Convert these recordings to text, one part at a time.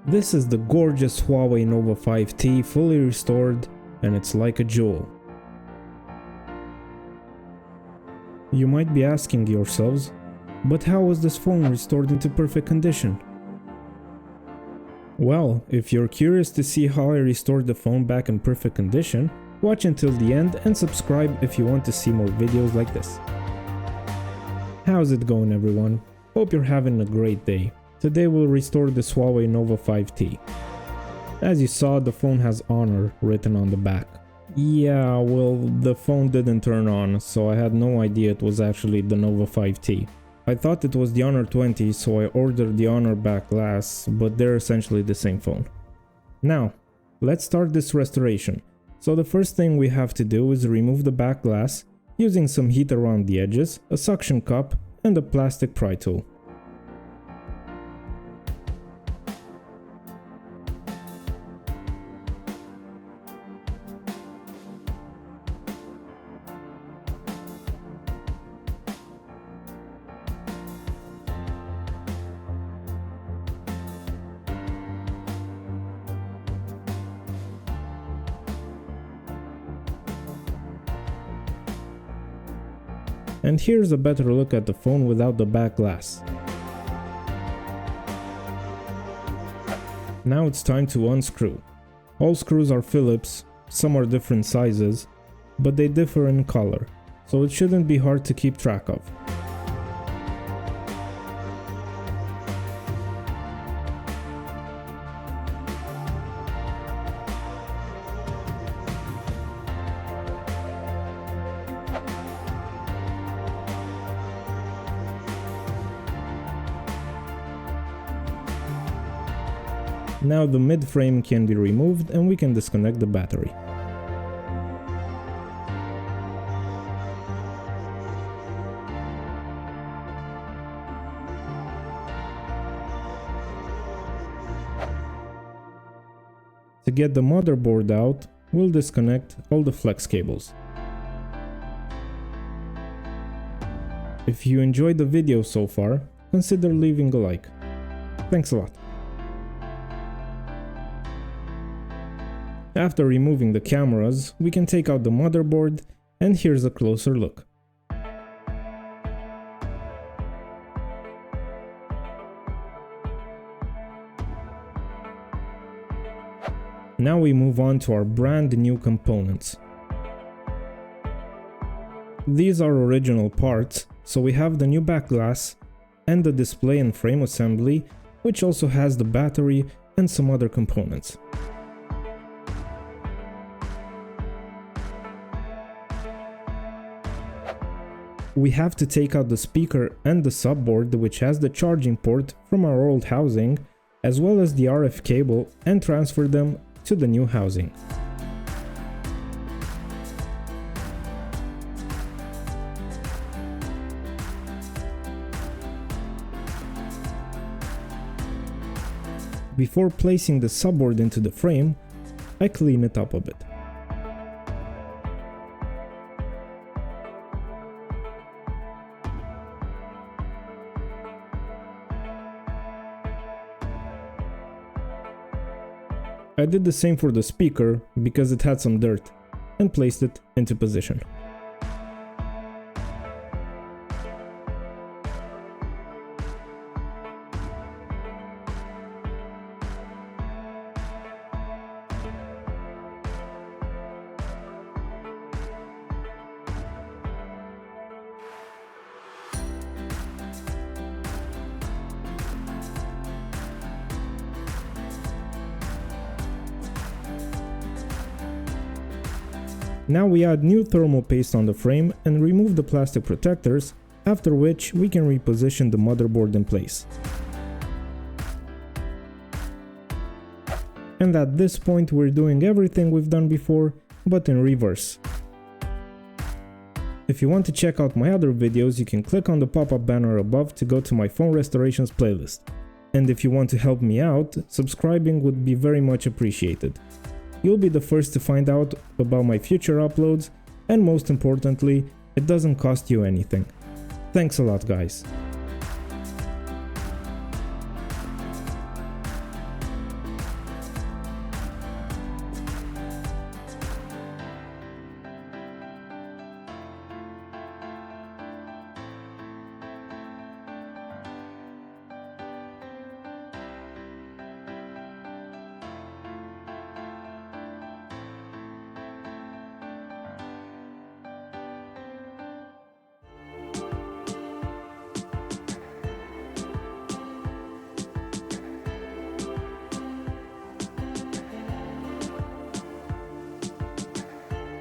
This is the gorgeous Huawei Nova 5T fully restored, and it's like a jewel. You might be asking yourselves, but how was this phone restored into perfect condition? Well, if you're curious to see how I restored the phone back in perfect condition, watch until the end and subscribe if you want to see more videos like this. How's it going, everyone? Hope you're having a great day. Today we'll restore this Huawei Nova 5T. As you saw, the phone has Honor written on the back. Yeah, well, the phone didn't turn on, so I had no idea it was actually the Nova 5T. I thought it was the Honor 20, so I ordered the Honor back glass, but they're essentially the same phone. Now, let's start this restoration. So the first thing we have to do is remove the back glass using some heat around the edges, a suction cup, and a plastic pry tool. And here's a better look at the phone without the back glass. Now it's time to unscrew. All screws are Phillips, some are different sizes, but they differ in color, so it shouldn't be hard to keep track of. Now the mid frame can be removed and we can disconnect the battery. To get the motherboard out, we'll disconnect all the flex cables. If you enjoyed the video so far, consider leaving a like. Thanks a lot. After removing the cameras, we can take out the motherboard, and here's a closer look. Now we move on to our brand new components. These are original parts, so we have the new back glass and the display and frame assembly, which also has the battery and some other components. We have to take out the speaker and the subboard, which has the charging port from our old housing, as well as the RF cable, and transfer them to the new housing. Before placing the subboard into the frame, I clean it up a bit. I did the same for the speaker because it had some dirt, and placed it into position. Now we add new thermal paste on the frame and remove the plastic protectors, after which we can reposition the motherboard in place. And at this point we're doing everything we've done before, but in reverse. If you want to check out my other videos, you can click on the pop-up banner above to go to my phone restorations playlist. And if you want to help me out, subscribing would be very much appreciated. You'll be the first to find out about my future uploads, and most importantly, it doesn't cost you anything. Thanks a lot, guys.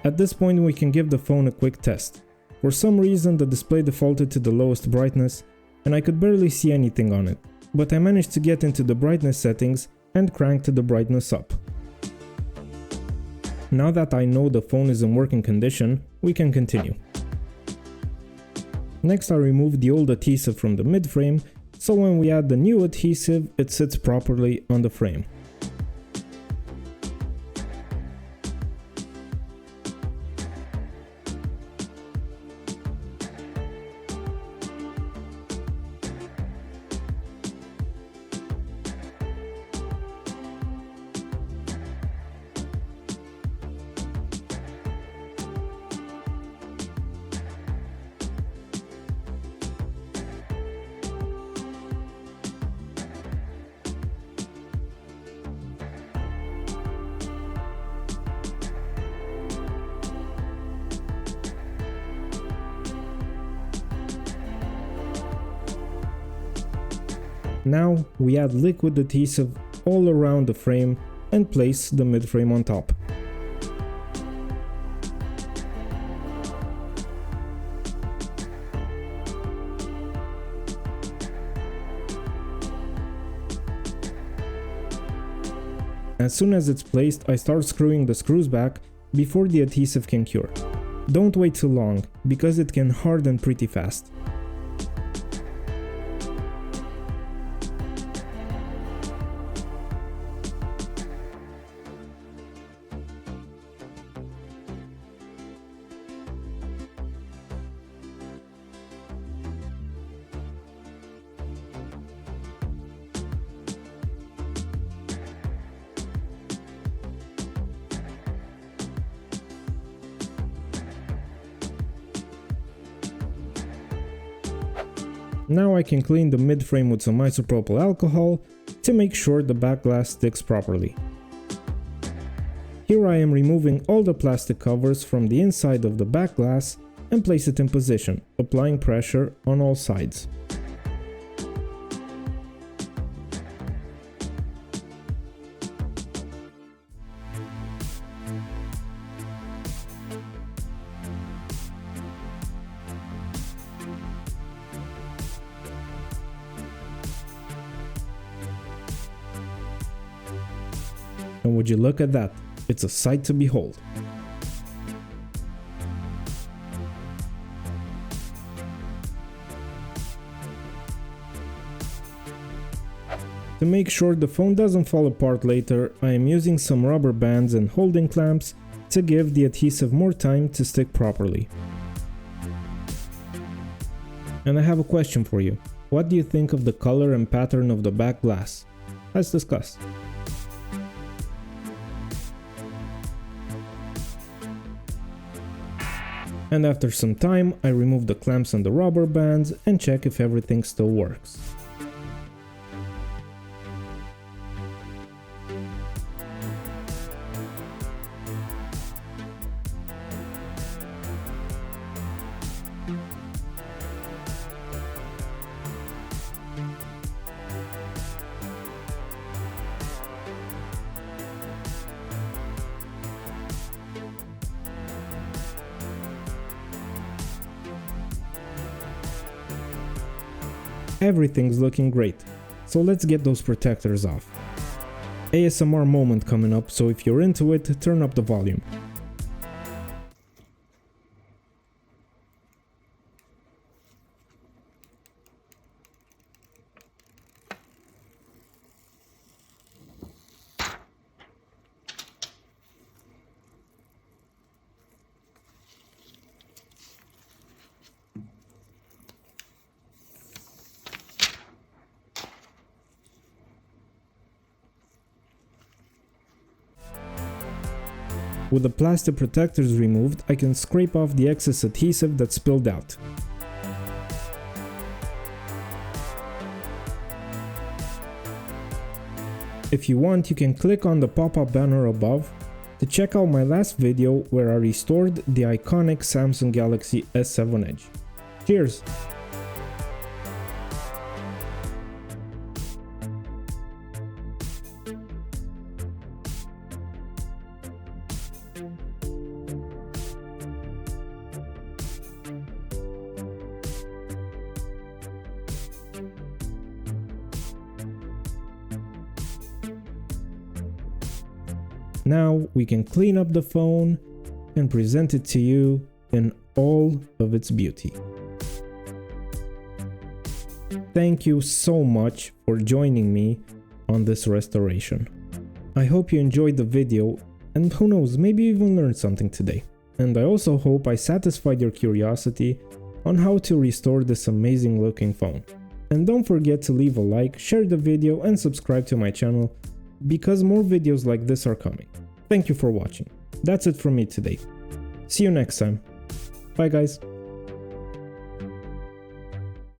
At this point we can give the phone a quick test. For some reason the display defaulted to the lowest brightness and I could barely see anything on it, but I managed to get into the brightness settings and cranked the brightness up. Now that I know the phone is in working condition, we can continue. Next I removed the old adhesive from the mid frame, so when we add the new adhesive it sits properly on the frame. Now we add liquid adhesive all around the frame and place the mid frame on top. As soon as it's placed, I start screwing the screws back before the adhesive can cure. Don't wait too long, because it can harden pretty fast. Now I can clean the mid frame with some isopropyl alcohol to make sure the back glass sticks properly. Here I am removing all the plastic covers from the inside of the back glass and place it in position, applying pressure on all sides. And would you look at that, it's a sight to behold. To make sure the phone doesn't fall apart later, I am using some rubber bands and holding clamps to give the adhesive more time to stick properly. And I have a question for you. What do you think of the color and pattern of the back glass? Let's discuss. And after some time, I remove the clamps and the rubber bands and check if everything still works. Everything's looking great, so let's get those protectors off. ASMR moment coming up, so if you're into it, turn up the volume. With the plastic protectors removed, I can scrape off the excess adhesive that spilled out. If you want, you can click on the pop-up banner above to check out my last video where I restored the iconic Samsung Galaxy S7 Edge. Cheers! Now we can clean up the phone and present it to you in all of its beauty. Thank you so much for joining me on this restoration. I hope you enjoyed the video, and who knows, maybe you even learned something today. And I also hope I satisfied your curiosity on how to restore this amazing looking phone. And don't forget to leave a like, share the video and subscribe to my channel, because more videos like this are coming. Thank you for watching. That's it from me today. See you next time. Bye guys.